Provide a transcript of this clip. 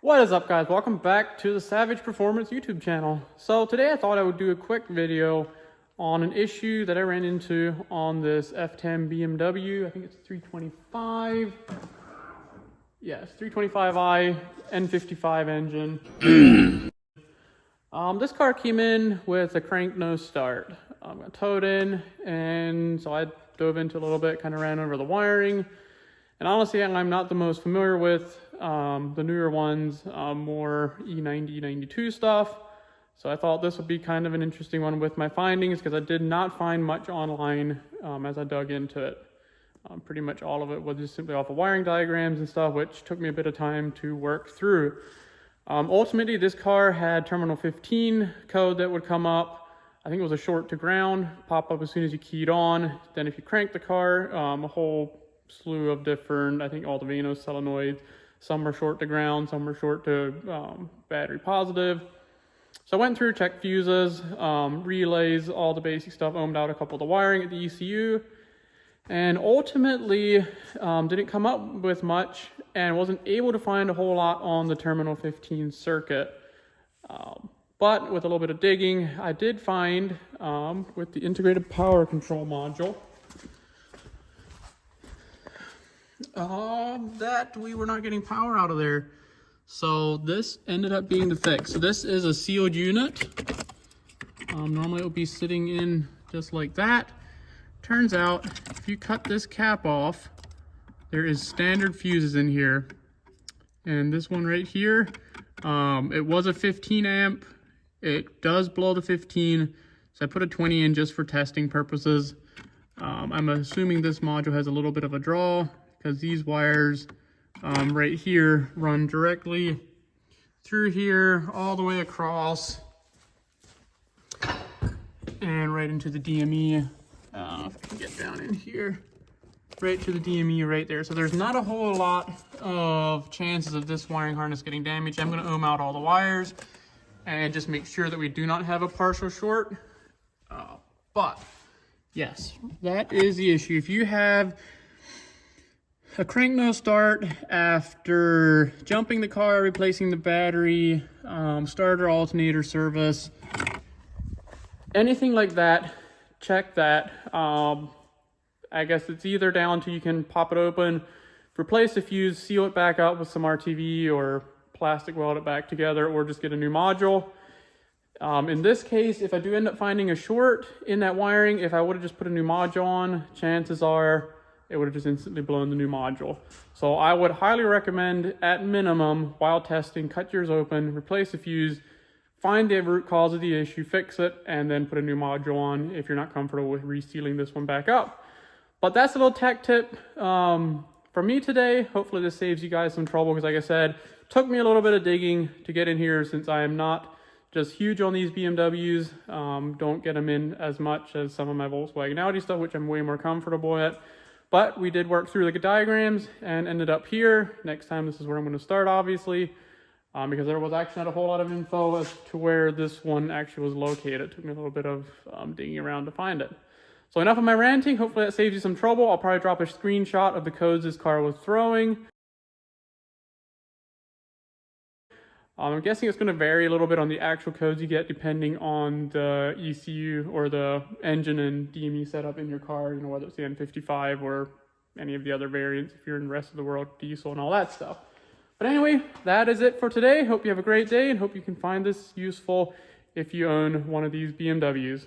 What is up, guys? Welcome back to the Savage Performance YouTube channel. So today I thought I would do a quick video on an issue that I ran into on this F10 BMW. I think it's 325. Yes, 325i N55 engine. This car came in with a crank no start. I towed in, and so I dove into a little bit, kind of ran over the wiring. And honestly, I'm not the most familiar with the newer ones, more E90, E92 stuff. So I thought this would be kind of an interesting one with my findings, because I did not find much online as I dug into it. Pretty much all of it was just simply off of wiring diagrams and stuff, which took me a bit of time to work through. Ultimately, this car had terminal 15 code that would come up. I think it was a short to ground, pop up as soon as you keyed on. Then if you crank the car, a whole slew of different, I think all the Diagnose solenoids, some were short to ground, some were short to battery positive. So I went through, checked fuses, relays, all the basic stuff, ohmed out a couple of the wiring at the ECU, and ultimately didn't come up with much and wasn't able to find a whole lot on the terminal 15 circuit. But with a little bit of digging, I did find with the integrated power control module that we were not getting power out of there. So this ended up being the fix. So this is a sealed unit. Normally it would be sitting in just like that. Turns out if you cut this cap off, there is standard fuses in here. And this one right here, it was a 15 amp. It does blow the 15, so I put a 20 in just for testing purposes. I'm assuming this module has a little bit of a draw, because these wires right here run directly through here, all the way across, and right into the DME. If I can get down in here, right to the DME right there. So there's not a whole lot of chances of this wiring harness getting damaged. I'm going to ohm out all the wires and just make sure that we do not have a partial short. But yes, that is the issue. If you have a crank no start after jumping the car, replacing the battery, starter alternator service, anything like that, check that. I guess it's either down to you can pop it open, replace the fuse, seal it back up with some RTV or plastic weld it back together, or just get a new module. In this case, if I do end up finding a short in that wiring, if I would have just put a new module on, chances are it would have just instantly blown the new module. So I would highly recommend, at minimum, while testing, cut yours open, replace the fuse, find the root cause of the issue, fix it, and then put a new module on if you're not comfortable with resealing this one back up. But that's a little tech tip for me today. Hopefully this saves you guys some trouble, because like I said, took me a little bit of digging to get in here, since I am not just huge on these BMWs. Don't get them in as much as some of my Volkswagen Audi stuff, which I'm way more comfortable at. But we did work through the diagrams and ended up here. Next time, this is where I'm going to start, obviously, because there was actually not a whole lot of info as to where this one actually was located. It took me a little bit of digging around to find it. So enough of my ranting. Hopefully that saves you some trouble. I'll probably drop a screenshot of the codes this car was throwing. I'm guessing it's going to vary a little bit on the actual codes you get depending on the ECU or the engine and DME setup in your car, you know, whether it's the N55 or any of the other variants if you're in the rest of the world, diesel and all that stuff. But anyway, that is it for today. Hope you have a great day, and hope you can find this useful if you own one of these BMWs.